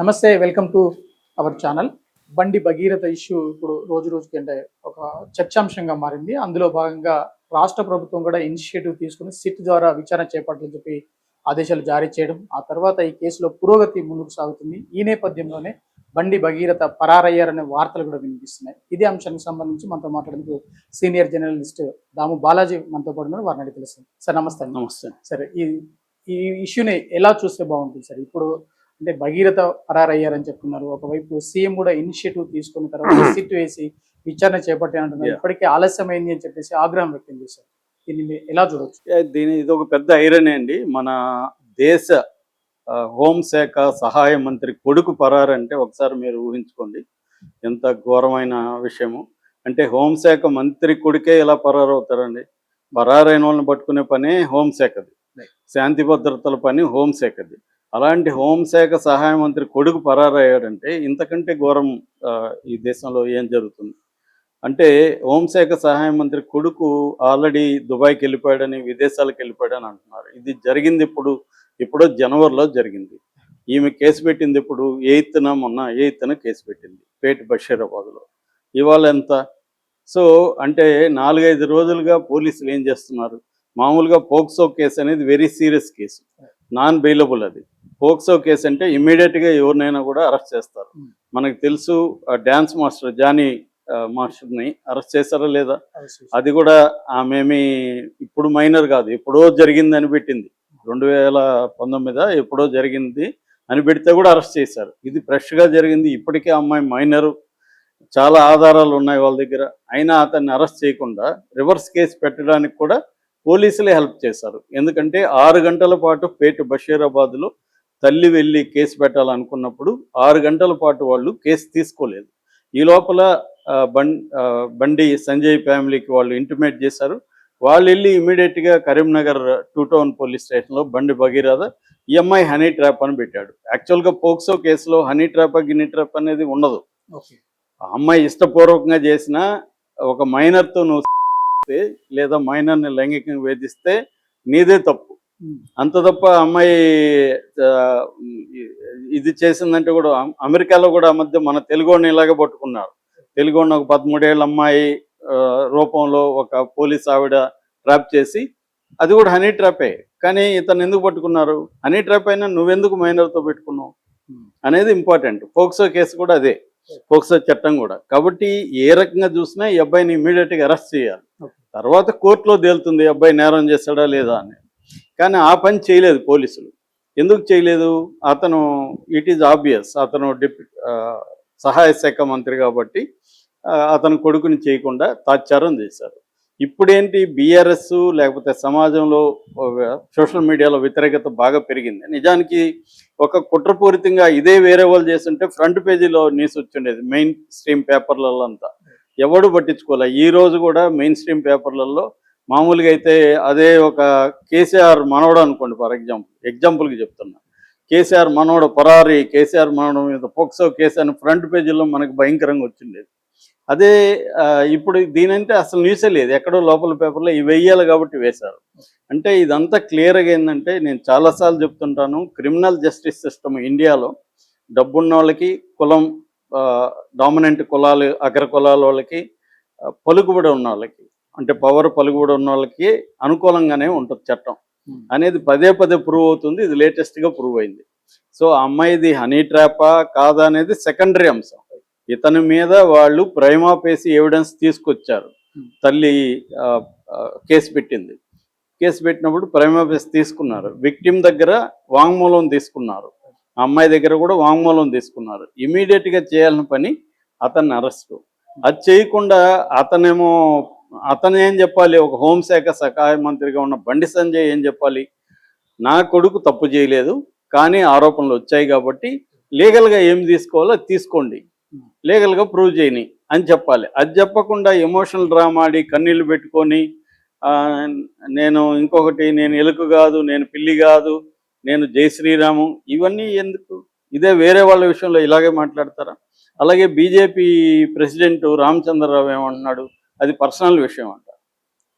నమస్తే, welcome to our channel. బండి Bhagiratha issue ఇప్పుడు రోజు రోజుకి అంటే ఒక చర్చాంశంగా మారింది. అందులో భాగంగా రాష్ట్ర ప్రభుత్వం కూడా ఇనిషియేటివ్ తీసుకుని సిట్ ద్వారా విచారణ చేపట్టాలని చెప్పి ఆదేశాలు జారీ చేయడం, ఆ తర్వాత ఈ కేసులో పురోగతి ముందుకు సాగుతుంది. ఈ నేపథ్యంలోనే బండి భగీరథ పరారయ్యారనే వార్తలు కూడా వినిపిస్తున్నాయి. ఇదే అంశానికి సంబంధించి మనతో మాట్లాడేందుకు సీనియర్ జర్నలిస్ట్ దాము బాలాజీ మనతో పాటు ఉన్నారు. వారిని అడిగి తెలుస్తుంది. సార్ నమస్తే. నమస్తే. సరే, ఈ ఇష్యూని ఎలా చూస్తే బాగుంటుంది సార్? ఇప్పుడు అంటే భగీరథ పరారయ్యారని చెప్తున్నారు. ఒకవైపు సీఎం కూడా ఇనిషియేటివ్ తీసుకున్న తర్వాత సిట్ వేసి విచారణ చేపట్టి అంటున్నారు. ఇప్పటికే ఆలస్యమైంది అని చెప్పేసి ఆగ్రహం వ్యక్తం చేశారు. దీన్ని ఎలా చూడవచ్చు? ఇది ఒక పెద్ద ఐరనీ అండి. మన దేశ హోంశాఖ సహాయ మంత్రి కొడుకు పరారంటే ఒకసారి మీరు ఊహించుకోండి ఎంత ఘోరమైన విషయము. అంటే హోంశాఖ మంత్రి కొడుకే ఎలా పరారవుతారండి? పరారైన వాళ్ళని పట్టుకునే పని హోంశాఖది, శాంతి భద్రతల పని హోంశాఖది. అలాంటి హోంశాఖ సహాయ మంత్రి కొడుకు పరారయ్యాడంటే ఇంతకంటే ఘోరం ఈ దేశంలో ఏం జరుగుతుంది? అంటే హోంశాఖ సహాయ మంత్రి కొడుకు ఆల్రెడీ దుబాయ్కి వెళ్ళిపోయాడని, విదేశాలకు వెళ్ళిపోయాడని అంటున్నారు. ఇది జరిగింది ఎప్పుడో జనవరిలో జరిగింది. ఈమె కేసు పెట్టింది ఇప్పుడు 8న, మొన్న 8న కేసు పెట్టింది పేట బషీరాబాద్లో. ఇవాళ ఎంత? సో అంటే 4-5 రోజులుగా పోలీసులు ఏం చేస్తున్నారు? మామూలుగా పోక్సో కేసు అనేది very serious case, non bailable. అది పోక్సో కేసు అంటే ఇమ్మీడియట్గా ఎవరినైనా కూడా అరెస్ట్ చేస్తారు. మనకు తెలుసు, డ్యాన్స్ మాస్టర్ జానీ మాస్టర్ని అరెస్ట్ చేశారా లేదా? అది కూడా ఆమెమి ఇప్పుడు మైనర్ కాదు, ఎప్పుడో జరిగిందని పెట్టింది. 2019 ఎప్పుడో జరిగింది అని పెడితే కూడా అరెస్ట్ చేశారు. ఇది ఫ్రెష్గా జరిగింది. ఇప్పటికే అమ్మాయి మైనరు, చాలా ఆధారాలు ఉన్నాయి వాళ్ళ దగ్గర. అయినా అతన్ని అరెస్ట్ చేయకుండా రివర్స్ కేసు పెట్టడానికి కూడా పోలీసులే హెల్ప్ చేశారు. ఎందుకంటే 6 గంటల పాటు పేట బషీరాబాద్లో తల్లి వెళ్ళి కేసు పెట్టాలనుకున్నప్పుడు 6 గంటల పాటు వాళ్ళు కేసు తీసుకోలేదు. ఈ లోపల బండి సంజయ్ ఫ్యామిలీకి వాళ్ళు ఇంటిమేట్ చేశారు. వాళ్ళు వెళ్ళి ఇమీడియట్గా కరీంనగర్ 2 టౌన్ పోలీస్ స్టేషన్లో బండి భగీరథ ఈ అమ్మాయి హనీ ట్రాప్ అని పెట్టాడు. యాక్చువల్గా పోక్సో కేసులో హనీ ట్రాప్ గిన్నీ ట్రాప్ అనేది ఉండదు. ఆ అమ్మాయి ఇష్టపూర్వకంగా చేసిన ఒక మైనర్తో నువ్వు లేదా మైనర్ని లైంగికంగా వేధిస్తే నీదే తప్పు. అంత తప్ప అమ్మాయి ఇది చేసిందంటే కూడా అమెరికాలో కూడా మధ్య మన తెలుగుని ఇలాగే పట్టుకున్నారు. తెలుగుని ఒక 13 ఏళ్ళ అమ్మాయి రూపంలో ఒక పోలీస్ ఆవిడ ట్రాప్ చేసి, అది కూడా హనీ ట్రాపే. కానీ ఇతను ఎందుకు పట్టుకున్నారు? హనీ ట్రాప్ అయినా నువ్వెందుకు మైనర్తో పెట్టుకున్నావు అనేది ఇంపార్టెంట్. పోక్సో కేసు కూడా అదే, పోక్సో చట్టం కూడా. కాబట్టి ఏ రకంగా చూసినా ఈ అబ్బాయిని ఇమీడియట్గా అరెస్ట్ చేయాలి. తర్వాత కోర్టులో తేలుతుంది అబ్బాయి నేరం చేస్తాడా లేదా అని. కానీ ఆ పని చేయలేదు పోలీసులు. ఎందుకు చేయలేదు? అతను ఇట్ ఈజ్ ఆబ్వియస్, అతను సహాయ శాఖ మంత్రి కాబట్టి అతను కొడుకుని చేయకుండా తాత్సారం చేశారు. ఇప్పుడేంటి, బీఆర్ఎస్ లేకపోతే సమాజంలో సోషల్ మీడియాలో వ్యతిరేకత బాగా పెరిగింది. నిజానికి ఒక కుట్రపూరితంగా ఇదే వేరే వాళ్ళు చేస్తుంటే ఫ్రంట్ పేజీలో న్యూస్ వచ్చిండేది మెయిన్ స్ట్రీమ్ పేపర్లలో అంతా. ఎవడు పట్టించుకోలే. ఈ రోజు కూడా మెయిన్ స్ట్రీమ్ పేపర్లలో మామూలుగా అయితే అదే ఒక కేసీఆర్ మనవడు అనుకోండి, ఫర్ ఎగ్జాంపుల్కి చెప్తున్నా, కేసీఆర్ మనవడు పరారి, కేసీఆర్ మనవడు మీద పోక్సో కేసు అని ఫ్రంట్ పేజీలో మనకు భయంకరంగా వచ్చిండేది. అదే ఇప్పుడు దీనంటే అసలు న్యూసే లేదు, ఎక్కడో లోపల పేపర్లో ఇవి వెయ్యాలి కాబట్టి వేశారు. అంటే ఇదంతా క్లియర్గా ఏంటంటే, నేను చాలాసార్లు చెప్తుంటాను, క్రిమినల్ జస్టిస్ సిస్టమ్ ఇండియాలో డబ్బున్న వాళ్ళకి, కులం డామినెంట్ కులాలు, అగ్ర కులాల వాళ్ళకి, పలుకుబడి ఉన్న వాళ్ళకి, అంటే పవర్ పలుకుబడి ఉన్న వాళ్ళకి అనుకూలంగానే ఉంటుంది చట్టం అనేది పదే ప్రూవ్ అవుతుంది. ఇది లేటెస్ట్గా ప్రూవ్ అయింది. సో ఆ అమ్మాయిది హనీ ట్రాపా కాదా అనేది సెకండరీ అంశం. ఇతని మీద వాళ్ళు ప్రైమా ఫేసి ఎవిడెన్స్ తీసుకొచ్చారు. తల్లి కేసు పెట్టింది. కేసు పెట్టినప్పుడు ప్రైమా ఫేసి తీసుకున్నారు. విక్టిమ్ దగ్గర వాంగ్మూలం తీసుకున్నారు, అమ్మాయి దగ్గర కూడా వాంగ్మూలం తీసుకున్నారు. ఇమీడియట్గా చేయాలని పని అతన్ని అరెస్టు. అది చేయకుండా అతను ఏం చెప్పాలి? ఒక హోంశాఖ సహాయ మంత్రిగా ఉన్న బండి సంజయ్ ఏం చెప్పాలి? నా కొడుకు తప్పు చేయలేదు, కానీ ఆరోపణలు వచ్చాయి కాబట్టి లీగల్గా ఏం తీసుకోవాలో అది తీసుకోండి, లీగల్గా ప్రూవ్ చేయని అని చెప్పాలి. అది చెప్పకుండా ఎమోషనల్ డ్రామా ఆడి కన్నీళ్ళు పెట్టుకొని నేను ఎలుక కాదు, నేను పిల్లి కాదు, నేను జై శ్రీరాము, ఇవన్నీ ఎందుకు? ఇదే వేరే వాళ్ళ విషయంలో ఇలాగే మాట్లాడతారా? అలాగే బీజేపీ ప్రెసిడెంట్ రామచంద్రరావు ఏమంటున్నాడు? అది పర్సనల్ విషయం అంట.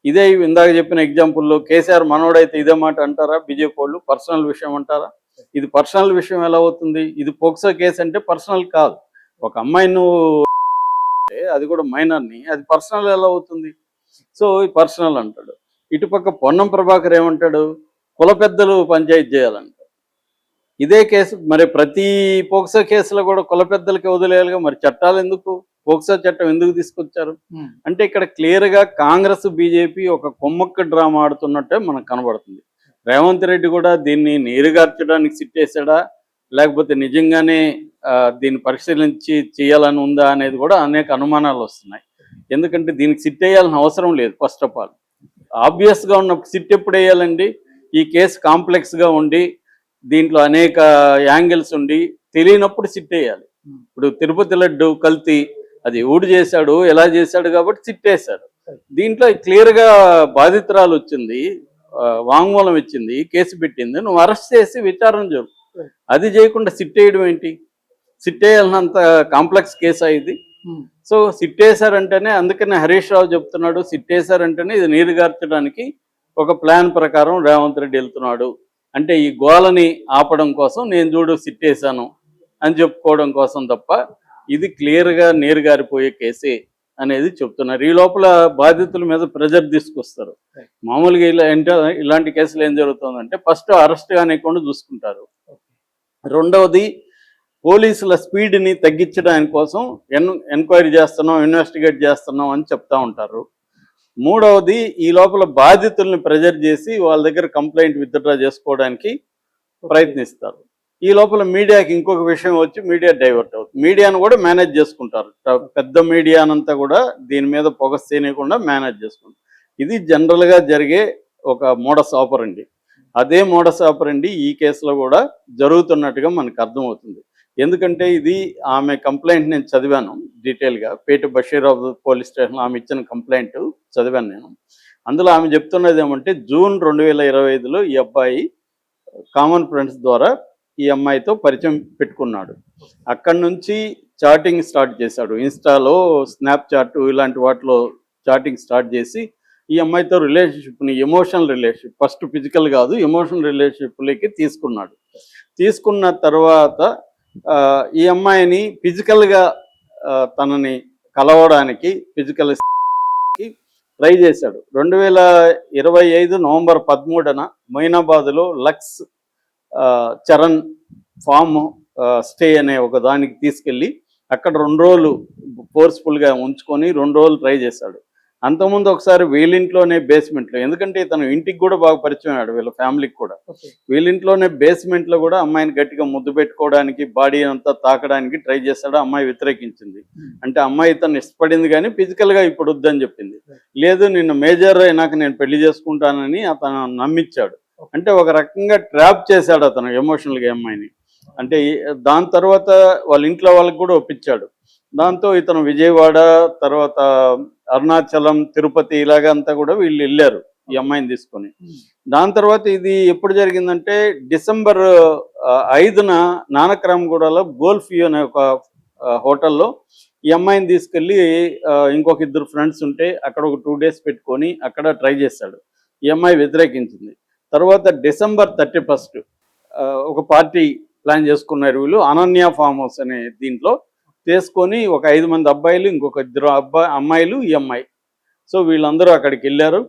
ఇదే ఇందాక చెప్పిన ఎగ్జాంపుల్లో కేసీఆర్ మనోడైతే ఇదే మాట అంటారా? బీజేపీ వాళ్ళు పర్సనల్ విషయం అంటారా? ఇది పర్సనల్ విషయం ఎలా అవుతుంది? ఇది పోక్సో కేసు అంటే పర్సనల్ కాదు. ఒక అమ్మాయి నువ్వు అది కూడా మైనర్ని, అది పర్సనల్ ఎలా అవుతుంది? సో ఈ పర్సనల్ అంటాడు. ఇటుపక్క పొన్నం ప్రభాకర్ ఏమంటాడు? కుల పెద్దలు పంచాయతీ చేయాలంట. ఇదే కేసు మరి ప్రతి పోక్సో కేసులో కూడా కుల పెద్దలకి వదిలేయాలిగా, మరి చట్టాలు ఎందుకు? పోక్సో చట్టం ఎందుకు తీసుకొచ్చారు? అంటే ఇక్కడ క్లియర్గా కాంగ్రెస్ బీజేపీ ఒక కొమ్మక్క డ్రామా ఆడుతున్నట్టే మనకు కనబడుతుంది. రేవంత్ రెడ్డి కూడా దీన్ని నీరుగార్చడానికి సిట్టేశాడా, లేకపోతే నిజంగానే దీన్ని పరిశీలించి చేయాలని ఉందా అనేది కూడా అనేక అనుమానాలు వస్తున్నాయి. ఎందుకంటే దీనికి సిట్ వేయాల్సిన అవసరం లేదు. ఫస్ట్ ఆఫ్ ఆల్ ఆబ్వియస్గా ఉన్న సిట్ ఎప్పుడు వేయాలండి? ఈ కేసు కాంప్లెక్స్గా ఉండి దీంట్లో అనేక యాంగిల్స్ ఉండి తెలియనప్పుడు సిట్ వేయాలి. ఇప్పుడు తిరుపతి లడ్డు కల్తీ అది ఊడి చేశాడు, ఎలా చేశాడు కాబట్టి సిట్ వేశాడు. దీంట్లో క్లియర్గా బాధితురాలు వచ్చింది, వాంగ్మూలం ఇచ్చింది, కేసు పెట్టింది, నువ్వు అరెస్ట్ చేసి విచారణ జరుపు. అది చేయకుండా సిట్ వేయడం ఏంటి? సిట్ వేయాలన్నంత కాంప్లెక్స్ కేసు ఇది. సో సిట్ వేశారంటేనే, అందుకనే హరీష్ రావు చెప్తున్నాడు, సిట్ వేశారంటేనే ఇది నీరుగార్చడానికి ఒక ప్లాన్ ప్రకారం రేవంత్ రెడ్డి వెళ్తున్నాడు. అంటే ఈ గోలని ఆపడం కోసం నేను చూడు సిట్ వేశాను అని చెప్పుకోవడం కోసం తప్ప ఇది క్లియర్గా నీరుగారిపోయే కేసే అనేది చెప్తున్నారు. ఈ లోపల బాధితుల మీద ప్రెజర్ తీసుకొస్తారు. మామూలుగా ఇలాంటి కేసులు ఏం జరుగుతుందంటే ఫస్ట్ అరెస్ట్ కానివ్వకుండా చూసుకుంటారు. రెండవది పోలీసుల స్పీడ్ని తగ్గించడానికి కోసం ఎంక్వైరీ చేస్తున్నాం, ఇన్వెస్టిగేట్ చేస్తున్నాం అని చెప్తా ఉంటారు. మూడవది ఈ లోపల బాధితుల్ని ప్రెజర్ చేసి వాళ్ళ దగ్గర కంప్లైంట్ విత్డ్రా చేసుకోవడానికి ప్రయత్నిస్తారు. ఈ లోపల మీడియాకి ఇంకొక విషయం వచ్చి మీడియా డైవర్ట్ అవుతుంది. మీడియాను కూడా మేనేజ్ చేసుకుంటారు. పెద్ద మీడియానంతా కూడా దీని మీద పొగస్ చేయకుండా మేనేజ్ చేసుకుంటారు. ఇది జనరల్గా జరిగే ఒక మోడస్ ఆపరండి. అదే మోడస్ ఆపరండి ఈ కేసులో కూడా జరుగుతున్నట్టుగా మనకు అర్థమవుతుంది. ఎందుకంటే ఇది ఆమె కంప్లైంట్ నేను చదివాను డీటెయిల్గా. పేట బషీరాబాద్ పోలీస్ స్టేషన్లో ఆమె ఇచ్చిన కంప్లైంట్ చదివాను నేను. అందులో ఆమె చెప్తున్నది ఏమంటే జూన్ 2025లో ఈ అబ్బాయి కామన్ ఫ్రెండ్స్ ద్వారా ఈ అమ్మాయితో పరిచయం పెట్టుకున్నాడు. అక్కడి నుంచి చాటింగ్ స్టార్ట్ చేశాడు. ఇన్స్టాలో, స్నాప్చాట్ ఇలాంటి వాటిలో చాటింగ్ స్టార్ట్ చేసి ఈ అమ్మాయితో రిలేషన్షిప్ని, ఎమోషనల్ రిలేషన్షిప్, ఫస్ట్ ఫిజికల్ కాదు ఎమోషనల్ రిలేషన్షిప్లోకి తీసుకున్నాడు. తీసుకున్న తర్వాత ఈ అమ్మాయిని ఫిజికల్గా తనని కలవడానికి ఫిజికల్కి ట్రై చేశాడు. 2025 నవంబర్ 13న మొయినాబాద్లో లక్స్ చరణ్ ఫామ్ స్టే అనే ఒక దానికి తీసుకెళ్ళి అక్కడ 2 రోజులు ఫోర్స్ఫుల్గా ఉంచుకొని 2 రోజులు ట్రై చేశాడు. అంతకుముందు ఒకసారి వీళ్ళింట్లోనే బేస్మెంట్లో, ఎందుకంటే తను ఇంటికి కూడా బాగా పరిచయం అయ్యాడు, వీళ్ళ ఫ్యామిలీకి కూడా. వీళ్ళింట్లోనే బేస్మెంట్లో కూడా అమ్మాయిని గట్టిగా ముద్దు పెట్టుకోవడానికి, బాడీ అంతా తాకడానికి ట్రై చేశాడు. అమ్మాయి వ్యతిరేకించింది. అంటే అమ్మాయి తను ఇష్టపడింది కానీ ఫిజికల్గా ఇప్పుడు వద్దని చెప్పింది. లేదు నిన్ను మేజర్ అయినాక నేను పెళ్లి చేసుకుంటానని అతను నమ్మించాడు. అంటే ఒక రకంగా ట్రాప్ చేశాడు అతను ఎమోషనల్గా అమ్మాయిని. అంటే దాని తర్వాత వాళ్ళ ఇంట్లో వాళ్ళకి కూడా ఒప్పించాడు. దాంతో ఇతను విజయవాడ, తర్వాత అరుణాచలం, తిరుపతి ఇలాగంతా కూడా వీళ్ళు వెళ్ళారు ఈ అమ్మాయిని తీసుకొని. దాని తర్వాత ఇది ఎప్పుడు జరిగిందంటే డిసెంబర్ 5న నానక్రామ్గూడలో గోల్ఫ్ వ్యూ అనే ఒక హోటల్లో ఈ అమ్మాయిని తీసుకెళ్ళి ఇంకొక 2 ఫ్రెండ్స్ ఉంటే అక్కడ ఒక 2 days పెట్టుకొని అక్కడ ట్రై చేశాడు. ఈ అమ్మాయి వ్యతిరేకించింది. తర్వాత డిసెంబర్ 31 ఒక పార్టీ ప్లాన్ చేసుకున్నారు వీళ్ళు, అనన్య ఫామ్ హౌస్ అనే దీంట్లో చేసుకొని ఒక 5 మంది అబ్బాయిలు, ఇంకొక 2 అమ్మాయిలు, ఈ అమ్మాయి. సో వీళ్ళందరూ అక్కడికి వెళ్ళారు.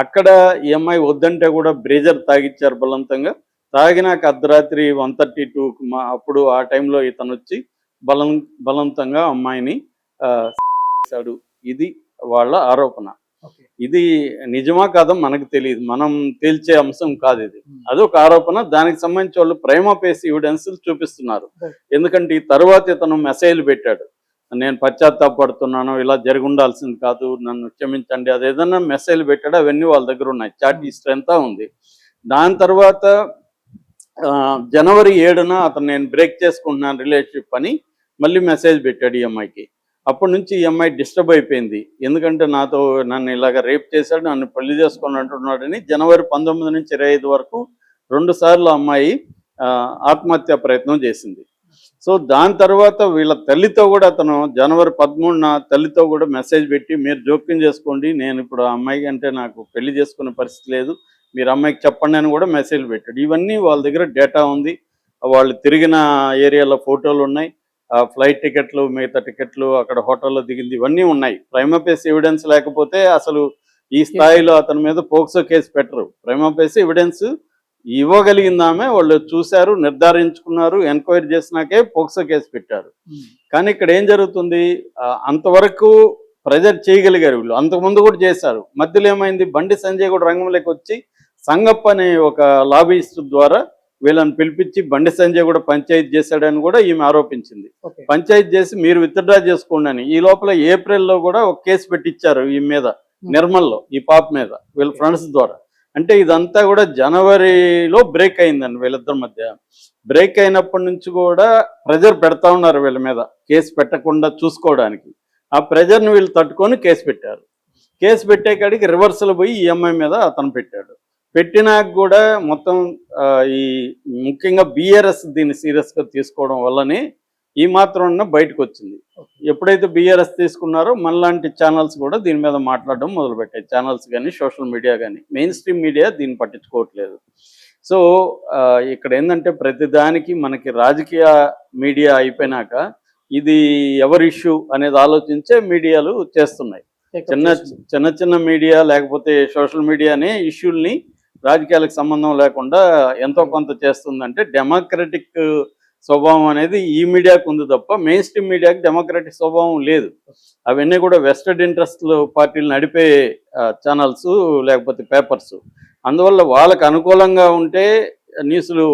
అక్కడ ఈ అమ్మాయి వద్దంటే కూడా బ్రేజర్ తాగిచ్చారు బలవంతంగా. తాగినాక అర్ధరాత్రి 1:32 అప్పుడు ఆ టైంలో ఇతను వచ్చి బలవంతంగా అమ్మాయిని చేశాడు. ఇది వాళ్ళ ఆరోపణ. ఇది నిజమా కాదో మనకు తెలియదు, మనం తేల్చే అంశం కాదు ఇది. అదొక ఆరోపణ. దానికి సంబంధించి వాళ్ళు ప్రైమా ఫేసి ఎవిడెన్స్ చూపిస్తున్నారు. ఎందుకంటే ఈ తర్వాత ఇతను మెసేజ్లు పెట్టాడు, నేను పశ్చాత్తాపడుతున్నాను, ఇలా జరిగి ఉండాల్సింది కాదు, నన్ను క్షమించండి, అదేదన్నా మెసేజ్లు పెట్టాడు. అవన్నీ వాళ్ళ దగ్గర ఉన్నాయి, చాట్ హిస్టరీ అంతా ఉంది. దాని తర్వాత జనవరి 7న అతను నేను బ్రేక్ చేసుకుంటున్నాను రిలేషన్షిప్ అని మళ్ళీ మెసేజ్ పెట్టాడు ఈ అమ్మాయికి. అప్పటి నుంచి ఈ అమ్మాయి డిస్టర్బ్ అయిపోయింది. ఎందుకంటే నన్ను ఇలాగ రేప్ చేశాడు, నన్ను పెళ్లి చేసుకొని అంటున్నాడని. జనవరి 19 నుంచి 25 వరకు 2 సార్లు అమ్మాయి ఆత్మహత్య ప్రయత్నం చేసింది. సో దాని తర్వాత వీళ్ళ తల్లితో కూడా అతను జనవరి 13న తల్లితో కూడా మెసేజ్ పెట్టి, మీరు జోక్యం చేసుకోండి, నేను ఇప్పుడు ఆ అమ్మాయికి అంటే నాకు పెళ్లి చేసుకునే పరిస్థితి లేదు, మీరు అమ్మాయికి చెప్పండి అని కూడా మెసేజ్ పెట్టాడు. ఇవన్నీ వాళ్ళ దగ్గర డేటా ఉంది. వాళ్ళు తిరిగిన ఏరియాలో ఫోటోలు ఉన్నాయి, ఫ్లైట్ టికెట్లు, మిగతా టికెట్లు, అక్కడ హోటల్లో దిగింది, ఇవన్నీ ఉన్నాయి. ప్రైమా ఫేసి ఎవిడెన్స్ లేకపోతే అసలు ఈ స్థాయిలో అతని మీద పోక్సో కేసు పెట్టరు. ప్రైమా ఫేసి ఎవిడెన్స్ ఇవ్వగలిగిందామే, వాళ్ళు చూశారు, నిర్ధారించుకున్నారు, ఎంక్వైరీ చేసినాకే పోక్సో కేసు పెట్టారు. కానీ ఇక్కడ ఏం జరుగుతుంది, అంతవరకు ప్రెజర్ చేయగలిగారు వీళ్ళు, అంతకుముందు కూడా చేశారు. మధ్యలో ఏమైంది, బండి సంజయ్ కూడా రంగంలోకి వచ్చి సంగప్ప అనే ఒక లాబీయిస్ట్ ద్వారా వీళ్ళని పిలిపించి బండి సంజయ్ కూడా పంచాయతీ చేశాడని కూడా ఈమె ఆరోపించింది. పంచాయతీ చేసి మీరు విత్డ్రా చేసుకోండి అని. ఈ లోపల ఏప్రిల్లో కూడా ఒక కేసు పెట్టించారు ఈ మీద, నిర్మల్లో, ఈ పాప మీద, వీళ్ళ ఫ్రెండ్స్ ద్వారా. అంటే ఇదంతా కూడా జనవరిలో బ్రేక్ అయిందండి వీళ్ళిద్దరి మధ్య. బ్రేక్ అయినప్పటి నుంచి కూడా ప్రెజర్ పెడతా ఉన్నారు వీళ్ళ మీద, కేసు పెట్టకుండా చూసుకోవడానికి. ఆ ప్రెజర్ని వీళ్ళు తట్టుకొని కేసు పెట్టారు. కేసు పెట్టే కాడికి రివర్సల్ పోయి ఈ అమ్మాయి మీద అతను పెట్టాడు. పెట్టినాక కూడా మొత్తం ఈ ముఖ్యంగా బీఆర్ఎస్ దీన్ని సీరియస్గా తీసుకోవడం వల్లనే ఈ మాత్రం బయటకు వచ్చింది. ఎప్పుడైతే బీఆర్ఎస్ తీసుకున్నారో మనలాంటి ఛానల్స్ కూడా దీని మీద మాట్లాడడం మొదలుపెట్టాయి. ఛానల్స్ కానీ, సోషల్ మీడియా కానీ. మెయిన్ స్ట్రీమ్ మీడియా దీన్ని పట్టించుకోవట్లేదు. సో ఇక్కడ ఏంటంటే ప్రతిదానికి మనకి రాజకీయ మీడియా అయిపోయినాక ఇది ఎవరి ఇష్యూ అనేది ఆలోచించే మీడియాలు చేస్తున్నాయి. చిన్న చిన్న మీడియా లేకపోతే సోషల్ మీడియానే ఇష్యూల్ని రాజకీయాలకు సంబంధం లేకుండా ఎంతో కొంత చేస్తుందంటే డెమోక్రటిక్ స్వభావం అనేది ఈ మీడియాకు ఉంది తప్ప మెయిన్ స్ట్రీమ్ మీడియాకి డెమోక్రటిక్ స్వభావం లేదు. అవన్నీ కూడా వెస్టెడ్ ఇంట్రెస్ట్లు పార్టీలు నడిపే ఛానల్స్ లేకపోతే పేపర్స్. అందువల్ల వాళ్ళకు అనుకూలంగా ఉంటే న్యూస్లు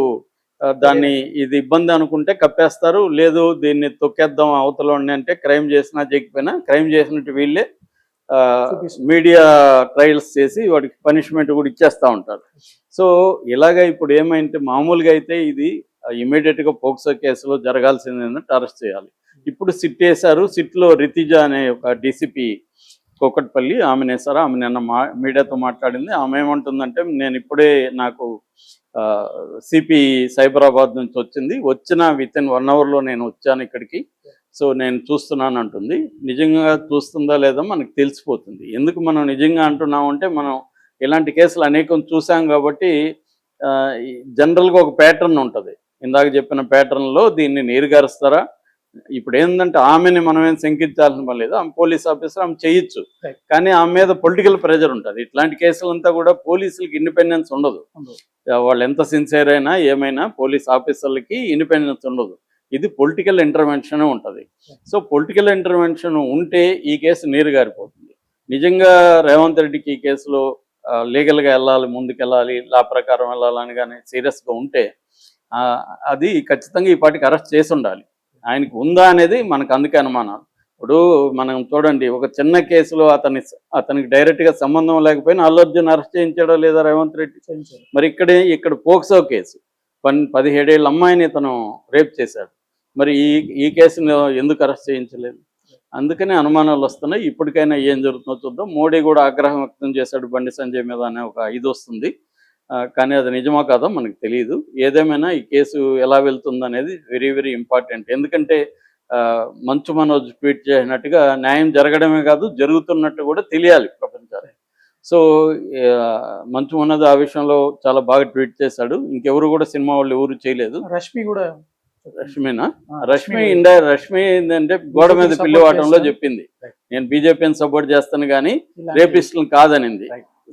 దాన్ని ఇది ఇబ్బంది అనుకుంటే కప్పేస్తారు, లేదు దీన్ని తొక్కేద్దాం అవతలని అంటే క్రైమ్ చేసినా చేయకపోయినా క్రైమ్ చేసినట్టు వీళ్ళే మీడియా ట్రయల్స్ చేసి వాడికి పనిష్మెంట్ కూడా ఇచ్చేస్తూ ఉంటారు. సో ఇలాగ ఇప్పుడు ఏమైంటే మామూలుగా అయితే ఇది ఇమీడియట్గా పోక్సో కేసులో జరగాల్సింది ఏంటంటే అరెస్ట్ చేయాలి. ఇప్పుడు సిట్ వేశారు. సిట్లో రితిజ అనే ఒక డీసీపీ కూకట్పల్లి ఆమెను వేశారు. ఆమె నిన్న మీడియాతో మాట్లాడింది. ఆమె ఏమంటుందంటే నేను ఇప్పుడే నాకు సిపి సైబరాబాద్ నుంచి వచ్చిన విత్ ఇన్ 1 అవర్లో నేను వచ్చాను ఇక్కడికి. సో నేను చూస్తున్నాను అంటుంది. నిజంగా చూస్తుందా లేదా మనకు తెలిసిపోతుంది. ఎందుకు మనం నిజంగా అంటున్నామంటే మనం ఇలాంటి కేసులు అనేకం చూసాం కాబట్టి జనరల్గా ఒక ప్యాటర్న్ ఉంటుంది. ఇందాక చెప్పిన ప్యాటర్న్లో దీన్ని నీరుగారుస్తారా. ఇప్పుడు ఏంటంటే ఆమెని మనం ఏం శంకించాల్సిన పని లేదు. ఆమె పోలీస్ ఆఫీసర్, ఆమె చేయొచ్చు. కానీ ఆమె మీద పొలిటికల్ ప్రెజర్ ఉంటుంది. ఇట్లాంటి కేసులంతా కూడా పోలీసులకి ఇండిపెండెన్స్ ఉండదు. వాళ్ళు ఎంత సిన్సియర్ అయినా ఏమైనా పోలీస్ ఆఫీసర్లకి ఇండిపెండెన్స్ ఉండదు. ఇది పొలిటికల్ ఇంటర్వెన్షన్ ఉంటుంది. సో పొలిటికల్ ఇంటర్వెన్షన్ ఉంటే ఈ కేసు నీరుగారిపోతుంది. నిజంగా రేవంత్ రెడ్డికి ఈ కేసులో లీగల్గా వెళ్ళాలి, ముందుకెళ్ళాలి, లా ప్రకారం వెళ్ళాలని కానీ సీరియస్గా ఉంటే అది ఖచ్చితంగా ఈ పార్టీకి అరెస్ట్ చేసి ఉండాలి. ఆయనకు ఉందా అనేది మనకు అందుకే అనుమానాలు. ఇప్పుడు మనం చూడండి, ఒక చిన్న కేసులో అతనికి డైరెక్ట్గా సంబంధం లేకపోయినా అల్లు అర్జున్ అరెస్ట్ చేయించాడో లేదా రేవంత్ రెడ్డి. మరి ఇక్కడ పోక్సో కేసు 17 ఏళ్ళ అమ్మాయిని ఇతను రేప్ చేశాడు. మరి ఈ కేసును ఎందుకు అరెస్ట్ చేయించలేదు? అందుకనే అనుమానాలు వస్తున్నాయి. ఇప్పటికైనా ఏం జరుగుతుందో చూద్దాం. మోడీ కూడా ఆగ్రహం వ్యక్తం చేశాడు బండి సంజయ్ మీద అనే ఒక ఇది వస్తుంది. కానీ అది నిజమో కాదో మనకు తెలియదు. ఏదేమైనా ఈ కేసు ఎలా వెళ్తుంది అనేది వెరీ వెరీ ఇంపార్టెంట్. ఎందుకంటే మంచు మనోజ్ ట్వీట్ చేసినట్టుగా న్యాయం జరగడమే కాదు, జరుగుతున్నట్టు కూడా తెలియాలి ప్రపంచానికి. సో మంచు మనోజ్ ఆ విషయంలో చాలా బాగా ట్వీట్ చేశాడు. ఇంకెవరు కూడా సినిమా వాళ్ళు ఎవరు చేయలేదు. రష్మినా? రష్మి ఏంటంటే గోడ మీద పిల్లివాటంలో చెప్పింది, నేను బీజేపీని సపోర్ట్ చేస్తాను కానీ రేపిస్టులను కాదనింది.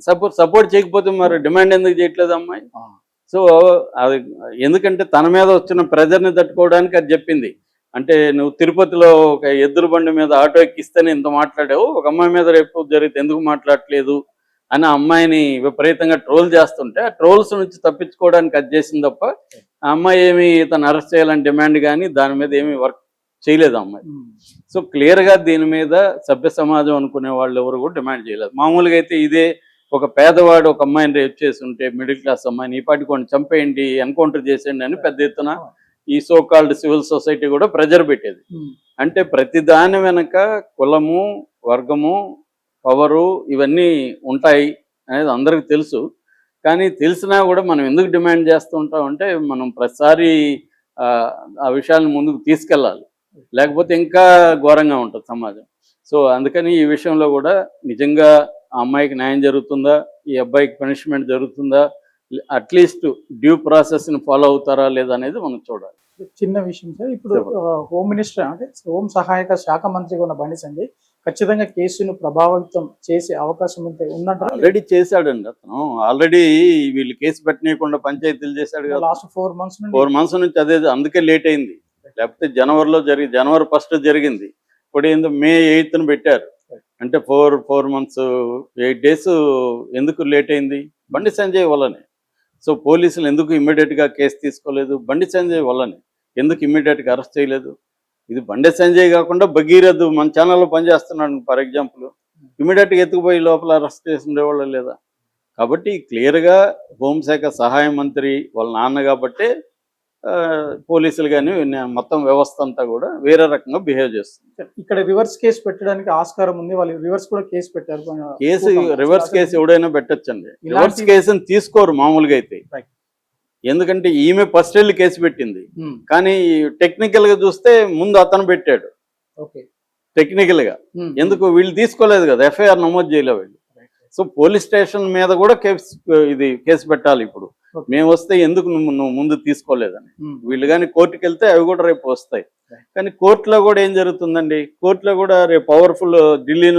సపోర్ట్ చేయకపోతే మరి డిమాండ్ ఎందుకు చేయట్లేదు అమ్మాయి? సో అది ఎందుకంటే తన మీద వచ్చిన ప్రెజర్ని తట్టుకోవడానికి అది చెప్పింది. అంటే నువ్వు తిరుపతిలో ఒక ఎద్దుల బండి మీద ఆటో ఎక్కిస్తేనే ఇంత మాట్లాడావు, ఒక అమ్మాయి మీద రేపు జరిగితే ఎందుకు మాట్లాడట్లేదు అని అమ్మాయిని విపరీతంగా ట్రోల్ చేస్తుంటే ఆ ట్రోల్స్ నుంచి తప్పించుకోవడానికి అది చేసింది తప్ప ఆ అమ్మాయి ఏమి తను అరెస్ట్ చేయాలని డిమాండ్ కానీ దాని మీద ఏమి వర్క్ చేయలేదు అమ్మాయి. సో క్లియర్గా దీని మీద సభ్య సమాజం అనుకునే వాళ్ళు ఎవరు కూడా డిమాండ్ చేయలేదు. మామూలుగా అయితే ఇదే ఒక పేదవాడు ఒక అమ్మాయిని రేప్ చేసి ఉంటే, మిడిల్ క్లాస్ అమ్మాయిని ఈ పాటి కొన్ని చంపేయండి, ఎన్కౌంటర్ చేసేయండి అని పెద్ద ఎత్తున ఈ సో కాల్డ్ సివిల్ సొసైటీ కూడా ప్రెజర్ పెట్టేది. అంటే ప్రతి దాని వెనక కులము, వర్గము, పవరు ఇవన్నీ ఉంటాయి అనేది అందరికి తెలుసు. కానీ తెలిసినా కూడా మనం ఎందుకు డిమాండ్ చేస్తూ ఉంటామంటే మనం ప్రతిసారి ఆ విషయాలను ముందుకు తీసుకెళ్ళాలి, లేకపోతే ఇంకా ఘోరంగా ఉంటుంది సమాజం. సో అందుకని ఈ విషయంలో కూడా నిజంగా ఆ అమ్మాయికి న్యాయం జరుగుతుందా, ఈ అబ్బాయికి పనిష్మెంట్ జరుగుతుందా అట్లీస్ట్ డ్యూ ప్రాసెస్ని ఫాలో అవుతారా లేదా అనేది మనం చూడాలి. చిన్న విషయం సార్, ఇప్పుడు చెప్పండి. హోమ్ మినిస్టర్ అంటే హోం సహాయక శాఖ మంత్రిగా ఉన్న బండి సంజయ్ ఖచ్చితంగా కేసును ప్రభావితం చేసే అవకాశం ఉందంటారా? ఆల్రెడీ చేశాడండి అతను. ఆల్రెడీ వీళ్ళు కేసు పెట్టనీయకుండా పంచాయతీలు చేశాడు కదా. లాస్ట్ 4 months నుండి 4 months నుంచి అదే, అందుకే లేట్ అయింది. లేకపోతే జనవరిలో జనవరి 1st జరిగింది. ఇప్పుడు ఏందో May 8th పెట్టారు. అంటే 4 months 8 days ఎందుకు లేట్ అయింది? బండి సంజయ్ వల్లనే. సో పోలీసులు ఎందుకు ఇమ్మీడియట్గా కేసు తీసుకోలేదు? బండి సంజయ్ వల్లనే. ఎందుకు ఇమ్మీడియట్గా అరెస్ట్ చేయలేదు? ఇది బండి సంజయ్ కాకుండా భగీరథ్ మన ఛానల్లో పనిచేస్తున్నాడు ఫర్ ఎగ్జాంపుల్, ఇమ్మీడియట్గా ఎత్తుకుపోయి లోపల అరెస్ట్ చేసి ఉండేవాళ్ళు లేదా? కాబట్టి క్లియర్గా హోంశాఖ సహాయ మంత్రి వాళ్ళ నాన్న కాబట్టే పోలీసులు కానీ మొత్తం వ్యవస్థ అంతా కూడా వేరే రకంగా బిహేవ్ చేస్తుంది. ఇక్కడ రివర్స్ కేసు పెట్టడానికి ఆస్కారం ఉంది, వాళ్ళు రివర్స్ కూడా కేసు పెట్టారు. కేసు రివర్స్ కేసు ఎవడైనా పెట్టొచ్చండి. ఇలాంటి- రివర్స్ కేసుని తీసుకోరు మామూలుగా అయితే. Right. ఎందుకంటే ఈమె ఫస్ట్ వెళ్ళి కేసు పెట్టింది, కానీ టెక్నికల్ గా చూస్తే ముందు అతను పెట్టాడు. ఓకే, టెక్నికల్ గా ఎందుకు వీళ్ళు తీసుకోలేదు కదా, ఎఫ్ఐఆర్ నమోదు చేయలేదు వీళ్ళు. సో పోలీస్ స్టేషన్ మీద కూడా కేసు పెట్టాలి ఇప్పుడు. Okay. మేము వస్తే ఎందుకు నువ్వు ముందు తీసుకోలేదని. వీళ్ళు కానీ కోర్టుకి వెళ్తే అవి కూడా రేపు వస్తాయి. కానీ కోర్టులో కూడా ఏం జరుగుతుందండి, కోర్టులో కూడా రేపు పవర్ఫుల్ ఢిల్లీ